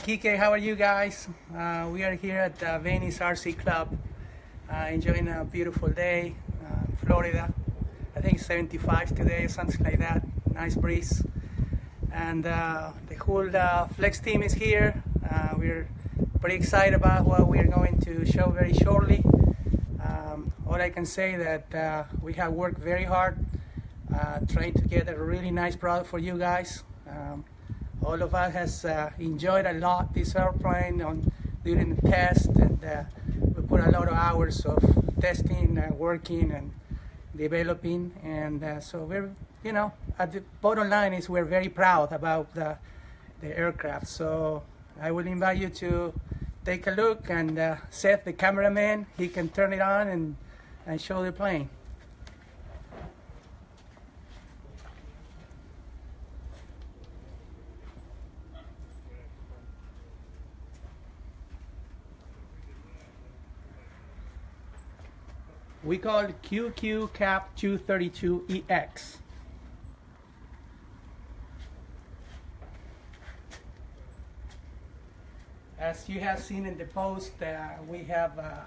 Kike, how are you guys? We are here at Venice RC Club, enjoying a beautiful day in Florida. I think it's 75 today, something like that. Nice breeze. And the whole Flex team is here. We're pretty excited about what we're going to show very shortly. All I can say that we have worked very hard trying to get a really nice product for you guys. All of us has enjoyed a lot this airplane during the test, and we put a lot of hours of testing, working, and developing. And so we're, at the bottom line is we're very proud about the aircraft. So I will invite you to take a look, and Seth, the cameraman, he can turn it on and show the plane. We call it QQ Cap 232EX. As you have seen in the post, we have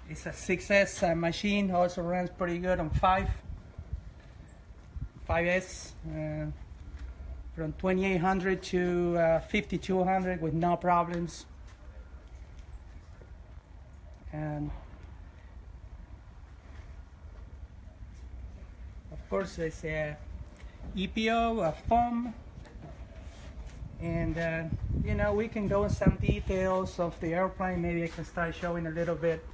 it's a 6S machine, also runs pretty good on 5S, from 2800 to 5200 with no problems. And of course, there's a EPO, a foam, and we can go in some details of the airplane. Maybe I can start showing a little bit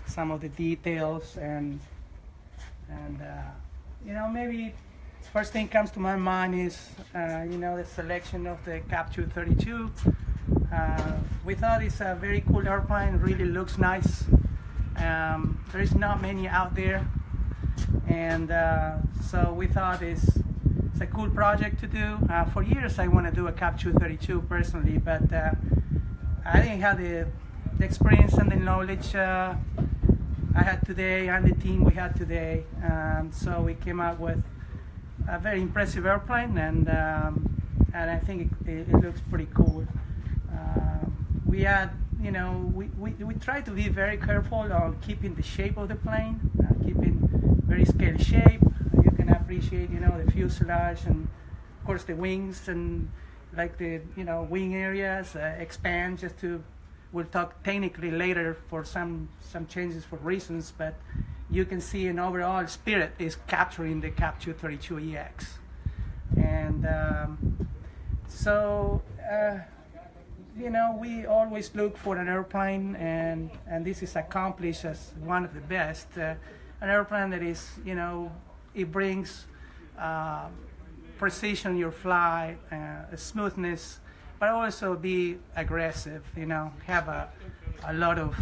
some of the details, and maybe first thing comes to my mind is the selection of the Cap 232. We thought it's a very cool airplane. Really looks nice. There's not many out there. And so we thought it's a cool project to do. For years I want to do a Cap 232 personally, but I didn't have the experience and the knowledge I had today, and the team we had today. So we came up with a very impressive airplane, and I think it looks pretty cool. We had, we try to be very careful on keeping the shape of the plane, keeping very scale shape. You can appreciate, the fuselage, and of course the wings, and like the, wing areas expand just to. We'll talk technically later for some changes for reasons, but you can see an overall spirit is capturing the Cap 232EX, and we always look for an airplane, and this is accomplished as one of the best. An airplane that is, it brings precision in your flight, smoothness, but also be aggressive. Have a lot of,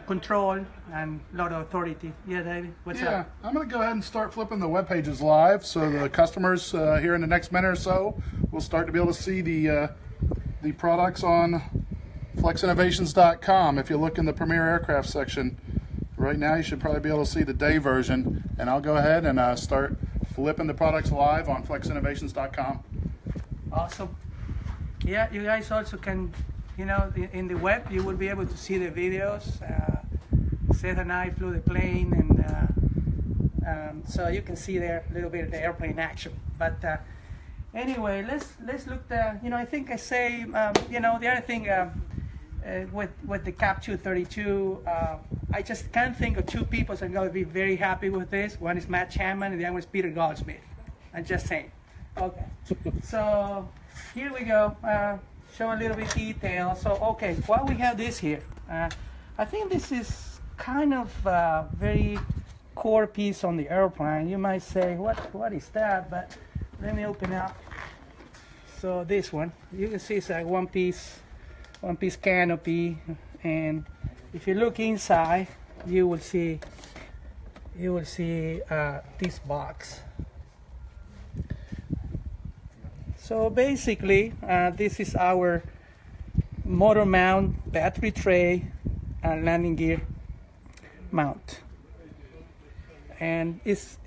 control and a lot of authority. Yeah, David, what's up? Yeah, I'm going to go ahead and start flipping the web pages live, so the customers here in the next minute or so will start to be able to see the products on flexinnovations.com. If you look in the Premier Aircraft section, right now you should probably be able to see the day version, and I'll go ahead and start flipping the products live on flexinnovations.com. Awesome. Yeah, you guys also can, in the web you will be able to see the videos. Seth and I flew the plane, and so you can see there a little bit of the airplane action. But anyway, let's look the, I think I say, the other thing with the Cap 232, I just can't think of two people that are going to be very happy with this. One is Matt Chapman, and the other one is Peter Goldsmith. I'm just saying. Okay. So here we go. Show a little bit detail. So okay, while we have this here, I think this is kind of a very core piece on the airplane. You might say, what is that? But let me open up. So this one, you can see it's a one piece canopy, and if you look inside, you will see this box. So basically, this is our motor mount, battery tray, and landing gear mount. And it's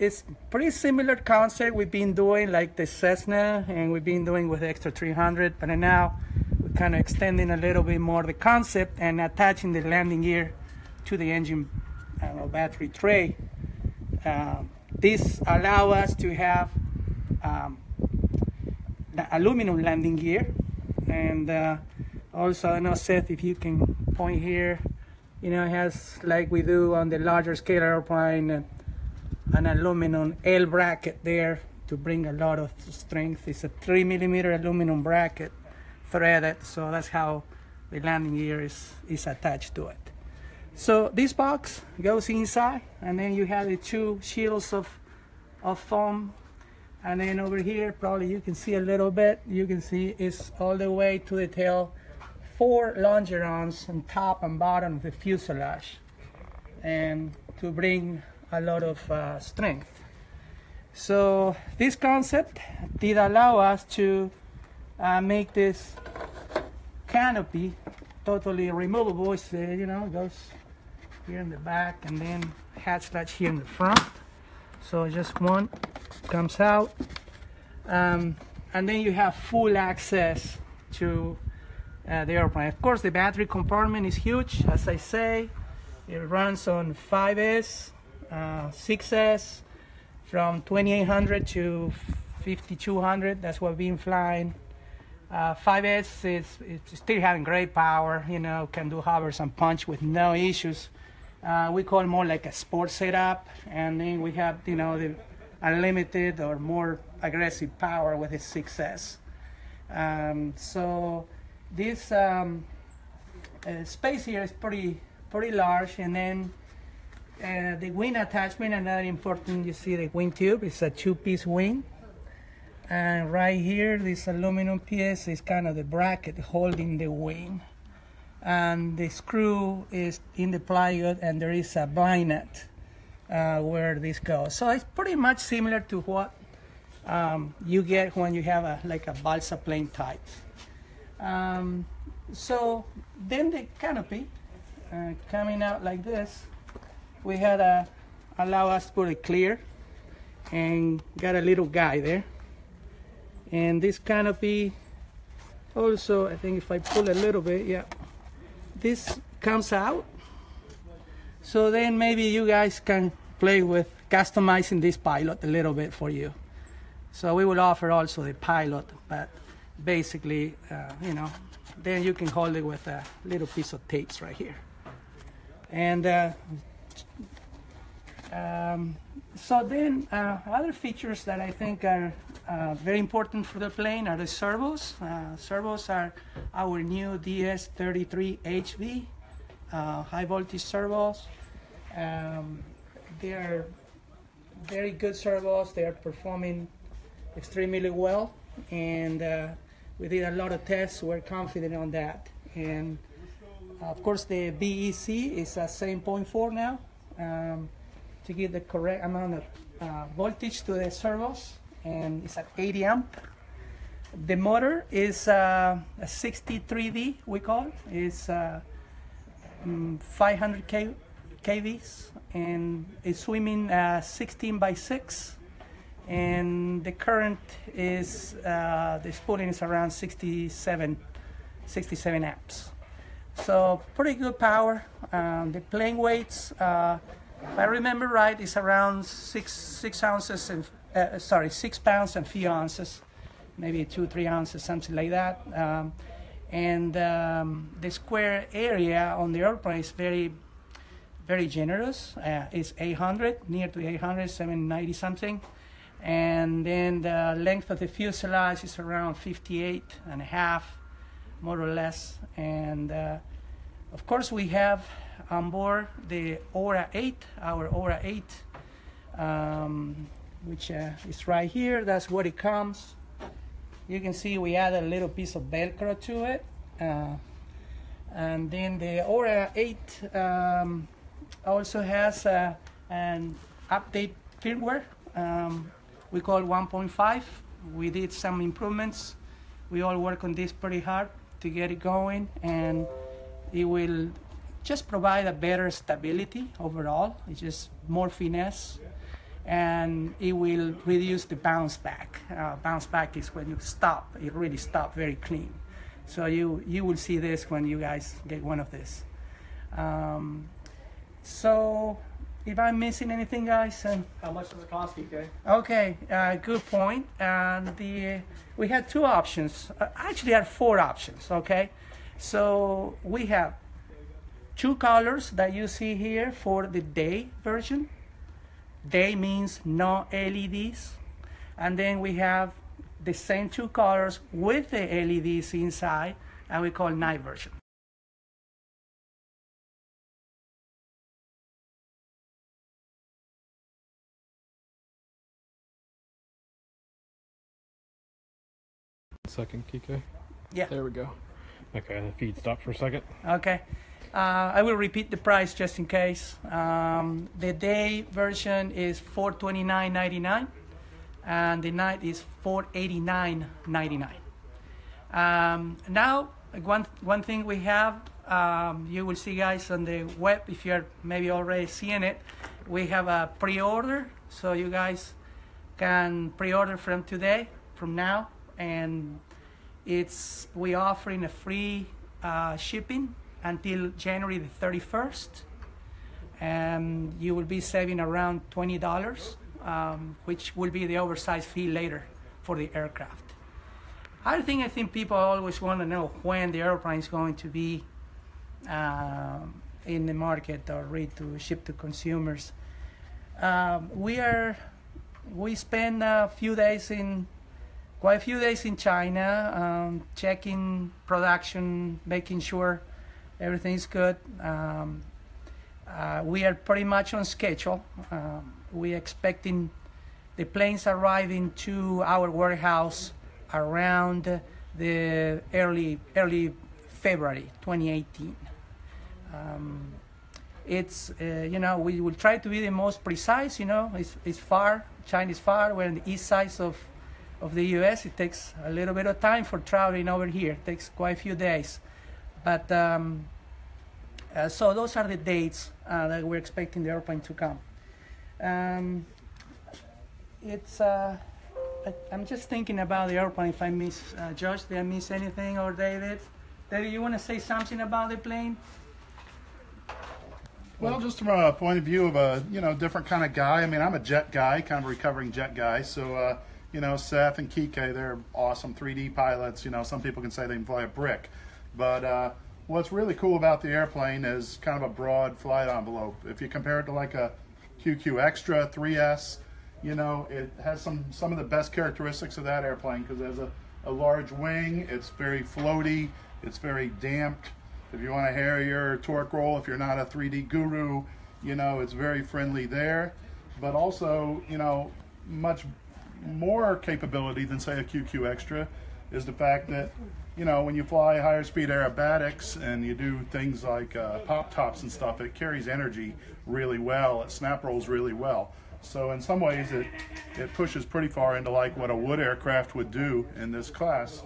pretty similar concept we've been doing like the Cessna, and we've been doing with Extra 300, but now we're kind of extending a little bit more the concept and attaching the landing gear to the engine battery tray. This allows us to have the aluminum landing gear, and also, I know, Seth, if you can point here, you know, it has, like we do on the larger scale airplane, an aluminum L bracket there to bring a lot of strength. It's a 3mm aluminum bracket threaded, so that's how the landing gear is attached to it. So this box goes inside, and then you have the two shields of foam, and then over here, probably you can see a little bit, you can see it's all the way to the tail, 4 longerons on top and bottom of the fuselage, and to bring a lot of strength. So this concept did allow us to make this canopy totally removable. It's, you know, it goes here in the back, and then hatch latch here in the front. So just one comes out, and then you have full access to the airplane. Of course, the battery compartment is huge, as I say. It runs on 5S, 6S, from 2800 to 5200. That's what we've been flying. 5S is still having great power, you know, can do hovers and punch with no issues. We call it more like a sports setup, and then we have, you know, the unlimited or more aggressive power with the 6S. So this space here is pretty large, and then the wing attachment, another important, you see the wing tube, it's a 2-piece wing. And right here, this aluminum piece is kind of the bracket holding the wing. And the screw is in the plywood, and there is a blind net where this goes. So it's pretty much similar to what you get when you have like a balsa plane type. So then the canopy coming out like this, we had allow us to put it clear, and got a little guy there. And this canopy also, I think if I pull a little bit, yeah, this comes out. So then maybe you guys can play with customizing this pilot a little bit for you. So we will offer also the pilot, but basically, you know, then you can hold it with a little piece of tapes right here. And so then other features that I think are very important for the plane are the servos. Servos are our new DS33HV high voltage servos. They are very good servos. They are performing extremely well, and we did a lot of tests. We're confident on that. And of course, the BEC is at 7.4 now to give the correct amount of voltage to the servos, and it's at 80 amp. The motor is a 63D, we call it. It's 500 kVs, and it's swimming 16/6, and the current is the spooling is around 67 amps. So pretty good power. The plane weights, if I remember right, is around 6 ounces and 6 pounds and few ounces, maybe 2-3 ounces, something like that. And the square area on the airplane is very generous. It's 800, near to 800, 790 something. And then the length of the fuselage is around 58.5, more or less. And of course, we have on board the Aura 8, our Aura 8, which is right here. That's what it comes. You can see we add a little piece of Velcro to it. And then the Aura 8 also has an update firmware. We call 1.5. We did some improvements. We all work on this pretty hard to get it going, and it will just provide a better stability overall. It's just more finesse. and it will reduce the bounce back. Bounce back is when you stop, it really stops very clean. So you will see this when you guys get one of this. So if I'm missing anything, guys. How much does it cost, DK? Okay, good point. And we had two options. Actually, there are four options, okay? So we have two colors that you see here for the day version. Day means no LEDs. And then we have the same two colors with the LEDs inside, and we call night version. Second, Kike. Yeah. There we go. Okay, the feed stopped for a second. Okay. I will repeat the price just in case. The day version is $429.99, and the night is $489.99. Now, one thing we have, you will see, guys, on the web, if you're maybe already seeing it, we have a pre-order, so you guys can pre-order from today, from now, and we offering a free shipping until January the 31st, and you will be saving around $20, which will be the oversized fee later for the aircraft. I think people always want to know when the airplane is going to be in the market or ready to ship to consumers. We spend quite a few days in China, checking production, making sure everything's good. We are pretty much on schedule. We're expecting the planes arriving to our warehouse around the early February 2018. We will try to be the most precise. It's far. China is far. We're on the east side of the U.S. It takes a little bit of time for traveling over here. It takes quite a few days. But so those are the dates that we're expecting the airplane to come. I'm just thinking about the airplane. If I miss, Josh, did I miss anything, or David? David, you want to say something about the plane? Well, just from a point of view of a different kind of guy. I mean, I'm a jet guy, kind of a recovering jet guy. So Seth and Kike, they're awesome 3D pilots. Some people can say they can fly a brick, but what's really cool about the airplane is kind of a broad flight envelope. If you compare it to like a QQ Extra 3S, it has some of the best characteristics of that airplane, because it has a large wing. It's very floaty. It's very damped. If you want a Harrier torque roll, if you're not a 3D guru, it's very friendly there. But also, much more capability than, say, a QQ Extra is the fact that, when you fly higher speed aerobatics and you do things like pop tops and stuff, it carries energy really well. It snap rolls really well. So in some ways, it pushes pretty far into like what a wood aircraft would do in this class.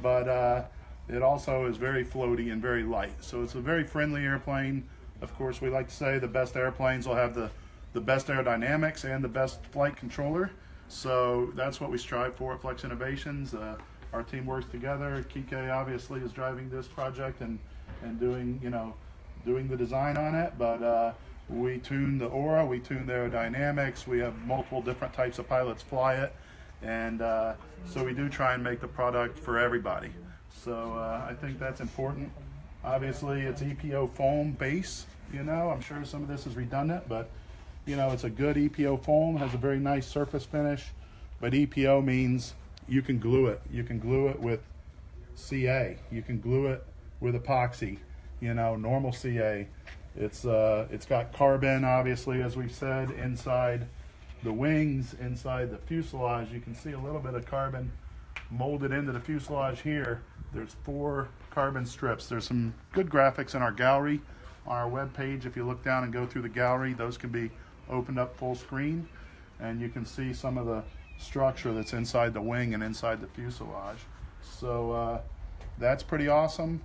But it also is very floaty and very light. So it's a very friendly airplane. Of course, we like to say the best airplanes will have the best aerodynamics and the best flight controller. So that's what we strive for at Flex Innovations. Our team works together. Kike obviously is driving this project and doing the design on it. But we tune the aura, we tune the aerodynamics. We have multiple different types of pilots fly it, and so we do try and make the product for everybody. So I think that's important. Obviously, it's EPO foam base. I'm sure some of this is redundant, but it's a good EPO foam. Has a very nice surface finish. But EPO means you can glue it. You can glue it with CA. You can glue it with epoxy. Normal CA. It's got carbon, obviously, as we've said, inside the wings, inside the fuselage. You can see a little bit of carbon molded into the fuselage here. There's 4 carbon strips. There's some good graphics in our gallery on our web page. If you look down and go through the gallery, those can be opened up full screen, and you can see some of the structure that's inside the wing and inside the fuselage. So that's pretty awesome.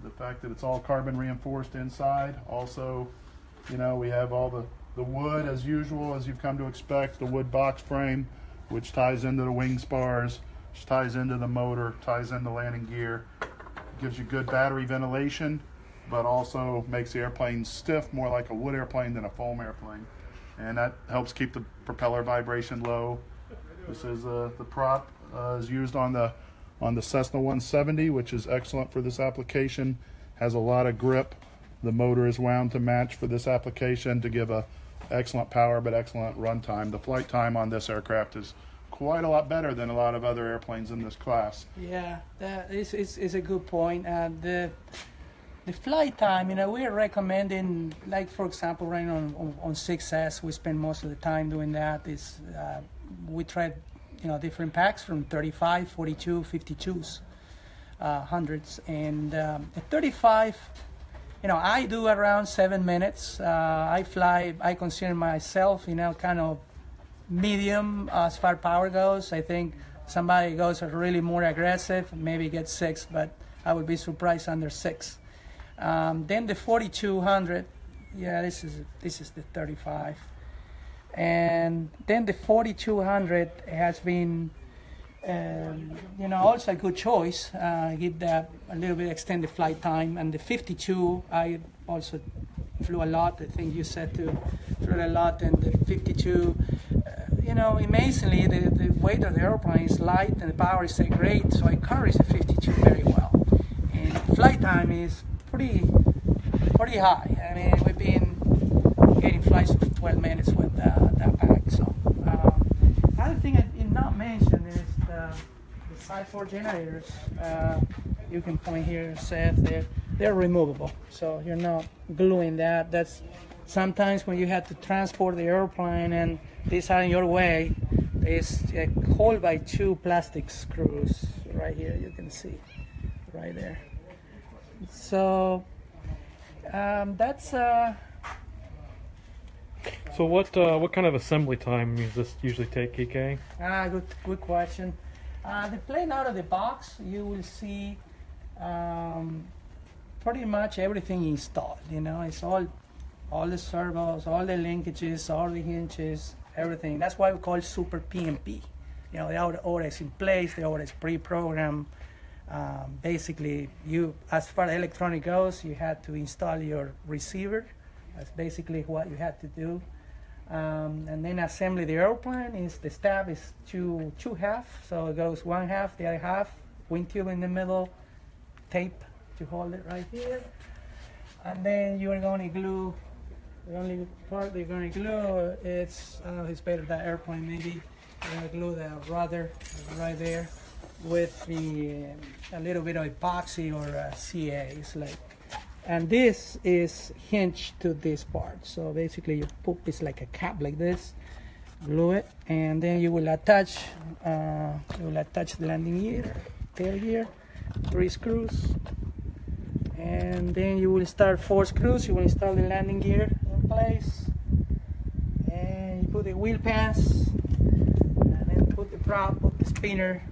The fact that it's all carbon reinforced inside. Also, we have all the The wood, as usual, as you've come to expect, the wood box frame, which ties into the wing spars, which ties into the motor, ties into landing gear, gives you good battery ventilation, but also makes the airplane stiff, more like a wood airplane than a foam airplane. And that helps keep the propeller vibration low. This is the prop is used on the Cessna 170, which is excellent for this application. Has a lot of grip. The motor is wound to match for this application to give a excellent power but excellent run time. The flight time on this aircraft is quite a lot better than a lot of other airplanes in this class. Yeah, that is a good point. The flight time, we're recommending, like for example, right on 6S, we spend most of the time doing that. We try, different packs from 35, 42, 52s, hundreds, and the 35. I do around 7 minutes. I consider myself, kind of medium as far power goes. I think somebody goes really more aggressive, maybe gets 6, but I would be surprised under 6. Then the 4200, yeah, this is the 35. And then the 4200 has been, also a good choice. Give that a little bit extended flight time. And the 52, I also flew a lot. I think you said to flew a lot. And the 52, amazingly, the weight of the airplane is light and the power is great, so it carries the 52 very well. And flight time is pretty high. I mean, we've been getting flights of 12 minutes with that pack. So, other thing I did not mention is the Side 4 generators. You can point here, Seth. They're removable, so you're not gluing that. That's sometimes when you have to transport the airplane and these are in your way. It's held by 2 plastic screws right here. You can see right there. So that's. So what kind of assembly time does this usually take, KK? Good question. The plane out of the box, you will see pretty much everything installed. It's all the servos, all the linkages, all the hinges, everything. That's why we call it Super PMP. The order is in place, the order is pre-programmed. Basically, as far as electronic goes, you had to install your receiver. That's basically what you had to do. And then assembly the airplane is the stab is two half, so it goes one half, the other half, wing tube in the middle, tape to hold it right here, and then you are going to glue. The only part you're going to glue it's it's better that airplane maybe. You're going to glue the rudder right there with a little bit of epoxy or CA. It's like. And this is hinged to this part. So basically you put it's like a cap like this, glue it, and then you will attach the landing gear, tail gear, 3 screws, and then you will start 4 screws. You will install the landing gear in place, and you put the wheel pans, and then put the prop, put the spinner.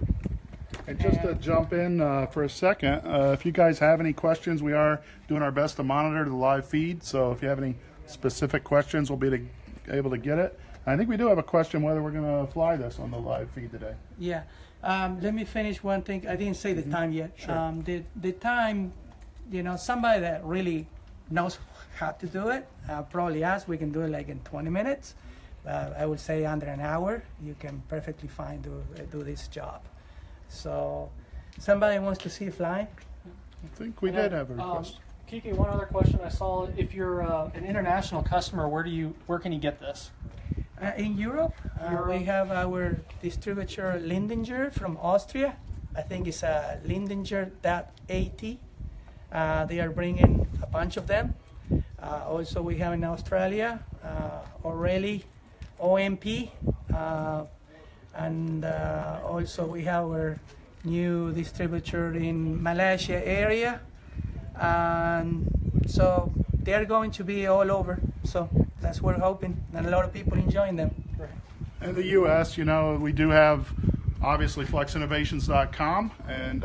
And just to jump in for a second, if you guys have any questions, we are doing our best to monitor the live feed. So if you have any specific questions, we'll be able to get it. I think we do have a question whether we're going to fly this on the live feed today. Yeah. Let me finish one thing. I didn't say the time yet. Sure. The time, somebody that really knows how to do it, probably us, we can do it like in 20 minutes. I would say under an hour, you can perfectly fine do this job. So, somebody wants to see flying? I think we did have a request. Kiki, one other question I saw. If you're an international customer, where can you get this? In Europe, we have our distributor Lindinger from Austria. I think it's Lindinger.at. They are bringing a bunch of them. Also, we have in Australia, O'Reilly, OMP. And also we have our new distributor in Malaysia area, and so they're going to be all over. So that's what we're hoping, and a lot of people enjoying them. In the U.S., we do have obviously flexinnovations.com, and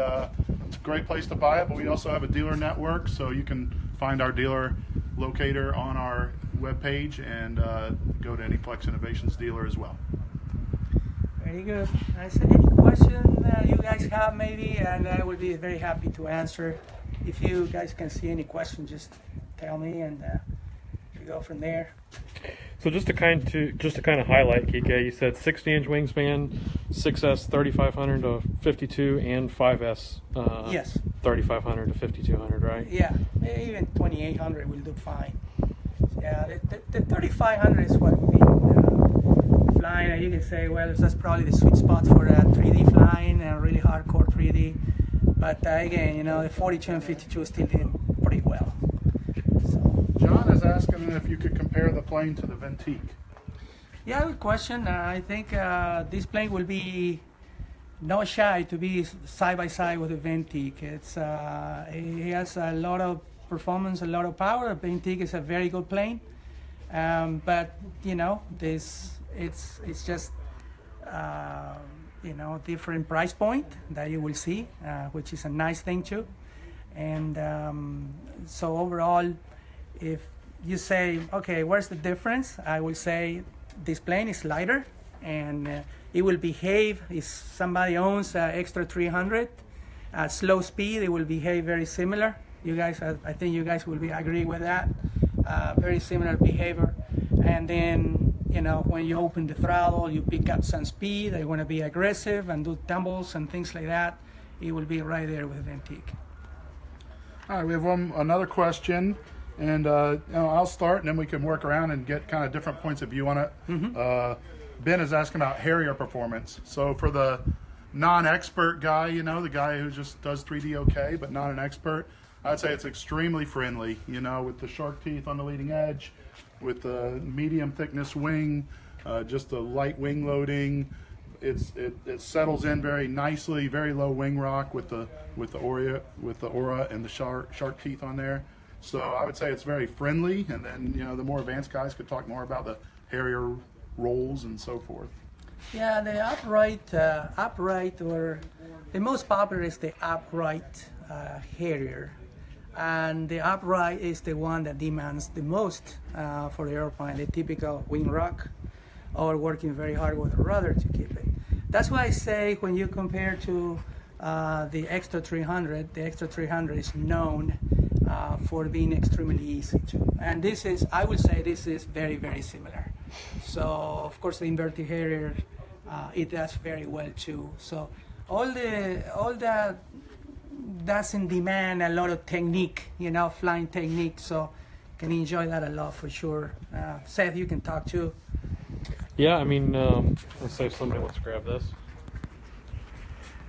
it's a great place to buy it. But we also have a dealer network, so you can find our dealer locator on our webpage and go to any Flex Innovations dealer as well. Very good. I said, any question you guys have maybe, and I will be very happy to answer. If you guys can see any question, just tell me, and we go from there. So just to kind of highlight, Kike, you said 60-inch wingspan, 6S 3500 to 52, and 5S Yes. 3500 to 5200, right? Yeah, even 2800 will do fine. Yeah, the 3500 is what we flying, and you can say, well, that's probably the sweet spot for 3D flying and really hardcore 3D. But again, you know, the 42 and 52 still doing pretty well. So, John is asking if you could compare the plane to the Ventique. yeah, good question. I think this plane will be no shy to be side by side with the Ventique. It has a lot of performance, a lot of power. The Ventique is a very good plane, but you know, it's just you know, different price point that you will see, which is a nice thing too. And so overall, if you say, okay, where's the difference? I will say this plane is lighter, and it will behave, if somebody owns extra 300 at slow speed, it will behave very similar. You guys, I think you guys will agree with that. Very similar behavior. And then, you know, when you open the throttle, you pick up some speed. You want to be aggressive and do tumbles and things like that. It will be right there with Ventique. All right, we have another question, and you know, I'll start, and then we can work around and get kind of different points of view on it. Mm-hmm. Ben is asking about Harrier Performance. So for the non-expert guy, you know, the guy who just does 3D okay, but not an expert, I'd say it's extremely friendly, you know, with the shark teeth on the leading edge, with the medium thickness wing, just the light wing loading. It settles in very nicely, very low wing rock with the aura and the shark teeth on there. So I would say it's very friendly, and then, you know, the more advanced guys could talk more about the Harrier rolls and so forth. Yeah, the upright, or the most popular is the upright Harrier, and the upright is the one that demands the most for the airplane, the typical wing rock, or working very hard with the rudder to keep it. That's why I say when you compare to the Extra 300, the Extra 300 is known for being extremely easy too. And this is, I would say, this is very, very similar. So of course the inverted Harrier, it does very well too. So all that doesn't demand a lot of technique, you know, flying technique. So can enjoy that a lot for sure. Seth, you can talk too. Yeah, I mean, let's say somebody wants to grab this.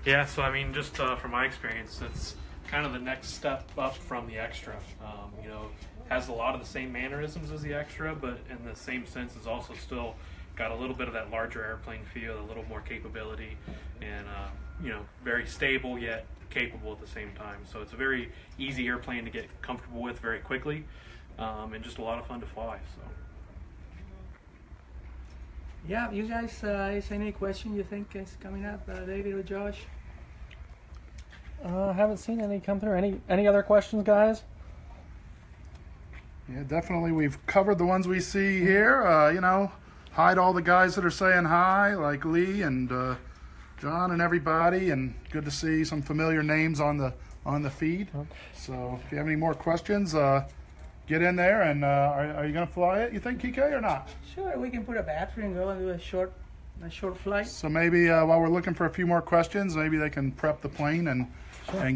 Yeah, so I mean, just from my experience, it's kind of the next step up from the Extra. You know, has a lot of the same mannerisms as the Extra, but in the same sense is also still got a little bit of that larger airplane feel, a little more capability, and you know, very stable yet capable at the same time. So it's a very easy airplane to get comfortable with very quickly, and just a lot of fun to fly. So. Yeah, you guys, is any question you think is coming up, David or Josh? I haven't seen any come through. Any other questions, guys? Yeah, definitely. We've covered the ones we see here. You know, hi to all the guys that are saying hi, like Lee and John and everybody, and good to see some familiar names on the feed. So if you have any more questions, get in there. And are you going to fly it, you think, Kike, or not? Sure, we can put a battery and go and do a short flight. So maybe while we're looking for a few more questions, maybe they can prep the plane and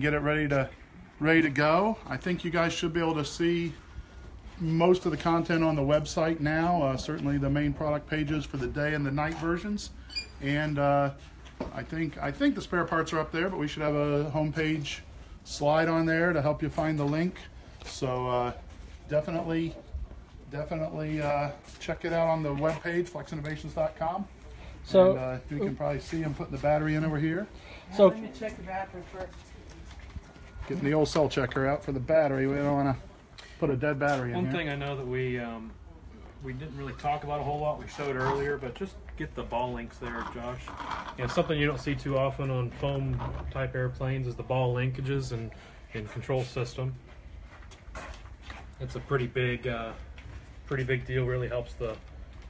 get it ready to go. I think you guys should be able to see most of the content on the website now. Certainly the main product pages for the day and the night versions, and I think the spare parts are up there, but we should have a homepage slide on there to help you find the link. So definitely check it out on the webpage, flexinnovations.com. So and, you can probably see I'm putting the battery in over here. So let me check the battery first. Getting the old cell checker out for the battery. We don't want to put a dead battery in One here. thing I know that we didn't really talk about a whole lot, we showed earlier, but just get the ball links there, Josh. You know, something you don't see too often on foam type airplanes is the ball linkages and control system. It's a pretty big pretty big deal. Really helps the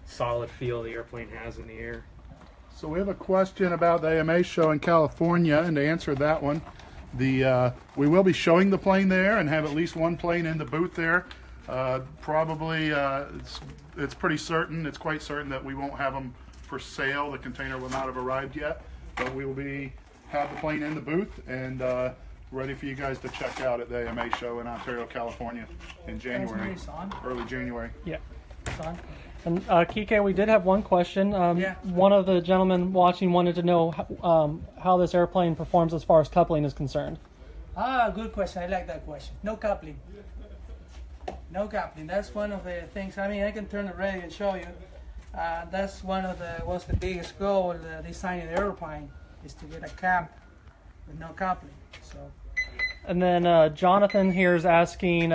solid feel the airplane has in the air. So we have a question about the AMA show in California, and to answer that one, we will be showing the plane there and have at least one plane in the booth there. Probably it's pretty certain, it's quite certain that we won't have them for sale. The container will not have arrived yet, but we will have the plane in the booth and ready for you guys to check out at the AMA show in Ontario, California in January, early January. Yeah. Son. And Kike, we did have one question. Yeah. One of the gentlemen watching wanted to know how this airplane performs as far as coupling is concerned. Ah, good question. I like that question. No coupling. No coupling. That's one of the things. I mean, I can turn it ready and show you. That's was the biggest goal designing the airplane, is to get a cap with no coupling. So. And then Jonathan here is asking,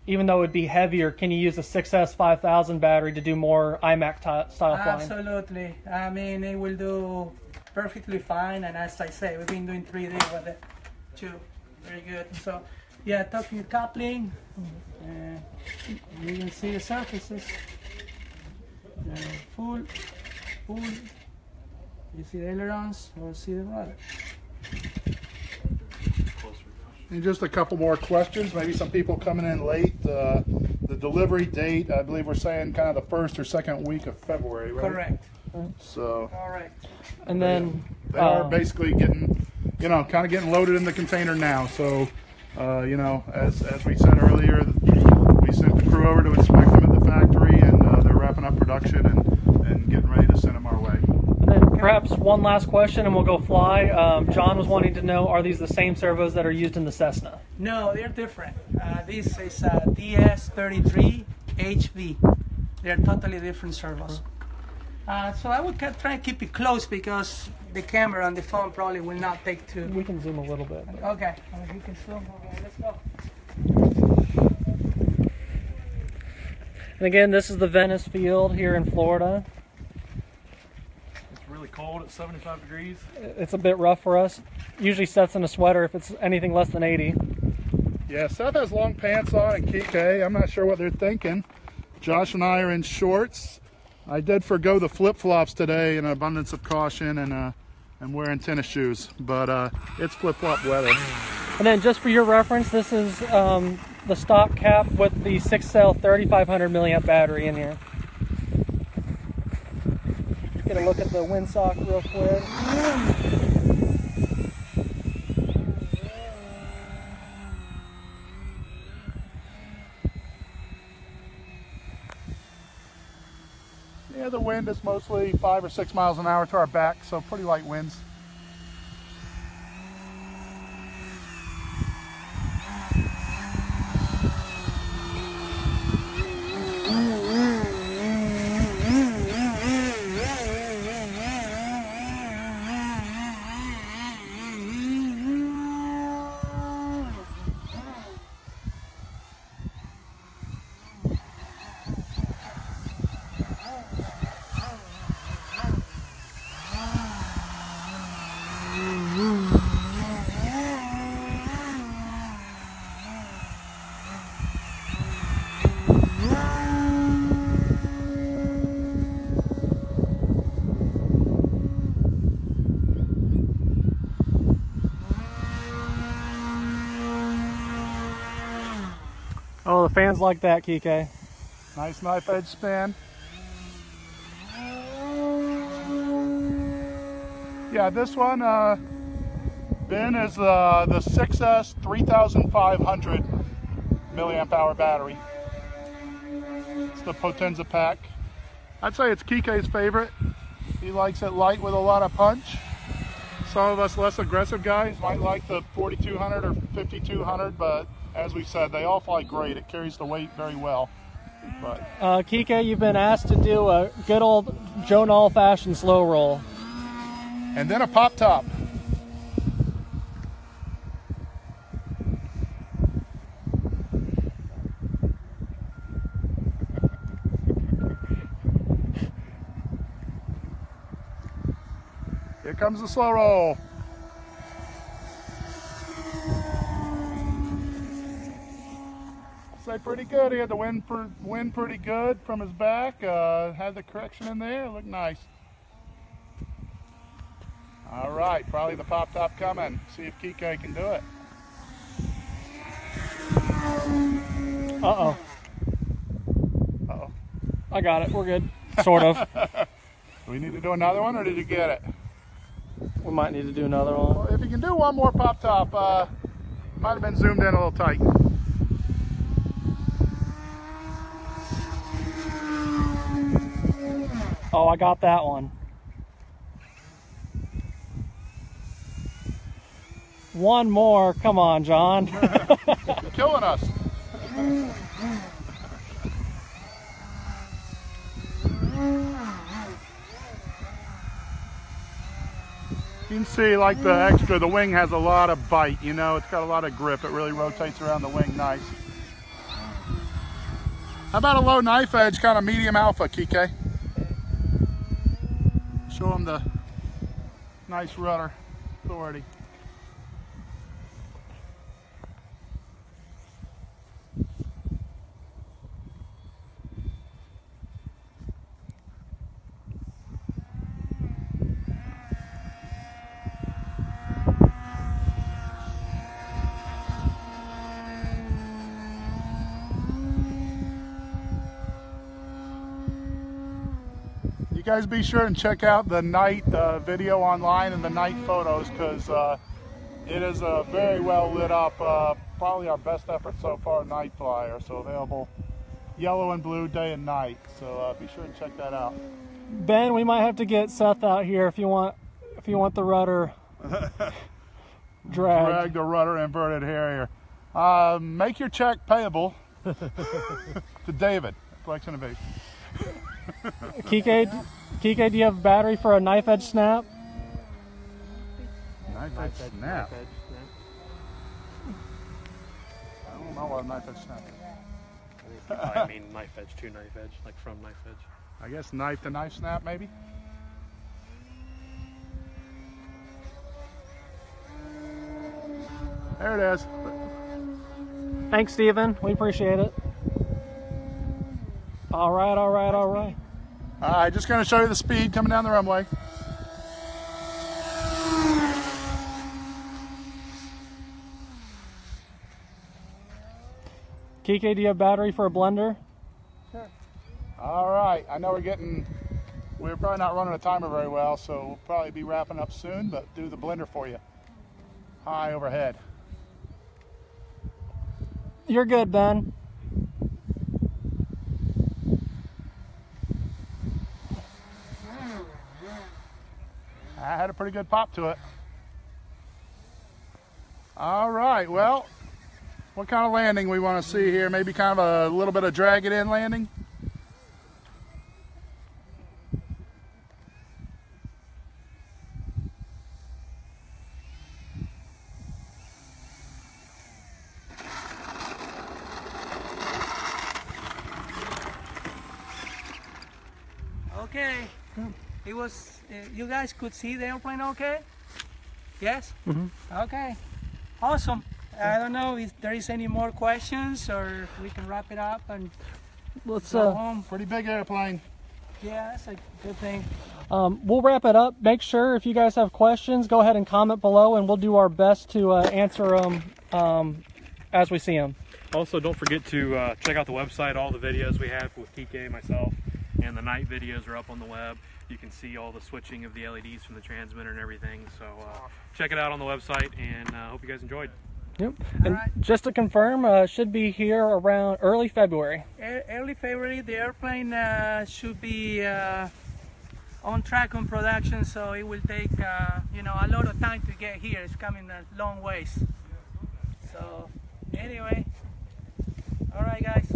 even though it would be heavier, can you use a 6S 5000 battery to do more IMAC style flying? Absolutely. I mean, it will do perfectly fine. And as I say, we've been doing 3D with it too. Very good. So, yeah, talking coupling, you can see the surfaces. Full. You see the ailerons or see the rudder. And just a couple more questions, maybe some people coming in late. The delivery date, I believe we're saying kind of the first or second week of February, right? Correct. So. Correct. And then they are basically getting, kind of getting loaded in the container now. So, as we said earlier, we sent the crew over to inspect them at the factory, and they're wrapping up production and getting ready to send them our way. And then perhaps one last question and we'll go fly. John was wanting to know, are these the same servos that are used in the Cessna? No, they're different. This is DS33 HV. They're totally different servos. So I would try and keep it close because the camera on the phone probably will not take two. We can zoom a little bit. Okay, you can zoom. Okay, let's go. And again, this is the Venice field here in Florida. It's really cold at 75 degrees. It's a bit rough for us. Usually Seth's in a sweater if it's anything less than 80. Yeah, Seth has long pants on and Kike. I'm not sure what they're thinking. Josh and I are in shorts. I did forgo the flip-flops today in an abundance of caution, and I'm wearing tennis shoes, but it's flip-flop weather. And then just for your reference, this is the stock cap with the 6-cell 3500 milliamp battery in here. Get a look at the windsock real quick. Yeah, the wind is mostly 5 or 6 miles an hour to our back, so pretty light winds. Oh, the fans like that, Kike. Nice knife edge spin. Yeah, this one, Ben, is the 6S 3500 milliamp hour battery. It's the Potenza pack. I'd say it's Kike's favorite. He likes it light with a lot of punch. Some of us less aggressive guys might like the 4200 or 5200, but as we said, they all fly great. It carries the weight very well. But Kike, you've been asked to do a good old Joe Knoll fashion slow roll. And then a pop top. Here comes the slow roll. Say pretty good. He had the wind pretty good from his back. Had the correction in there. Looked nice. All right, probably the pop top coming. See if Kike can do it. Uh-oh. Uh-oh. I got it. We're good. Sort of. Do we need to do another one, or did you get it? We might need to do another one. Well, if you can do one more pop top, might have been zoomed in a little tight. Oh, I got that one. One more. Come on, John. You're killing us. You can see, like the extra, the wing has a lot of bite, you know, it's got a lot of grip. It really rotates around the wing nice. How about a low knife edge, kind of medium alpha, Kike? Show them the nice rudder authority. You guys be sure and check out the night video online and the night photos, because it is a very well lit up, probably our best effort so far, night flyer. So available yellow and blue day and night. So be sure and check that out. Ben, we might have to get Seth out here if you want the rudder dragged. Drag the rudder inverted Harrier. Make your check payable to David, Flex Innovation. Kike, do you have a battery for a knife edge snap? Knife edge snap? I don't know what a knife edge snap is. I mean knife edge to knife edge, like from knife edge. I guess knife to knife snap, maybe? There it is. Thanks, Steven. We appreciate it. All right. All right, just going to show you the speed coming down the runway. Kike, do you have battery for a blender? Sure. All right, I know we're probably not running a timer very well, so we'll probably be wrapping up soon, but do the blender for you. High overhead. You're good, Ben. I had a pretty good pop to it. All right, well, what kind of landing we want to see here? Maybe kind of a little bit of drag it in landing? Okay. It was, you guys could see the airplane okay? Yes? Mm-hmm. Okay. Awesome. I don't know if there is any more questions, or we can wrap it up and Let's go home. Pretty big airplane. Yeah, that's a good thing. we'll wrap it up. Make sure if you guys have questions, go ahead and comment below, and we'll do our best to answer them as we see them. Also, don't forget to check out the website. All the videos we have with Kike, myself, and the night videos are up on the web. You can see all the switching of the LEDs from the transmitter and everything. So check it out on the website, and hope you guys enjoyed. Yep. And just to confirm, should be here around early February. Early February, the airplane should be on track on production, so it will take you know, a lot of time to get here. It's coming a long ways. So anyway, all right, guys.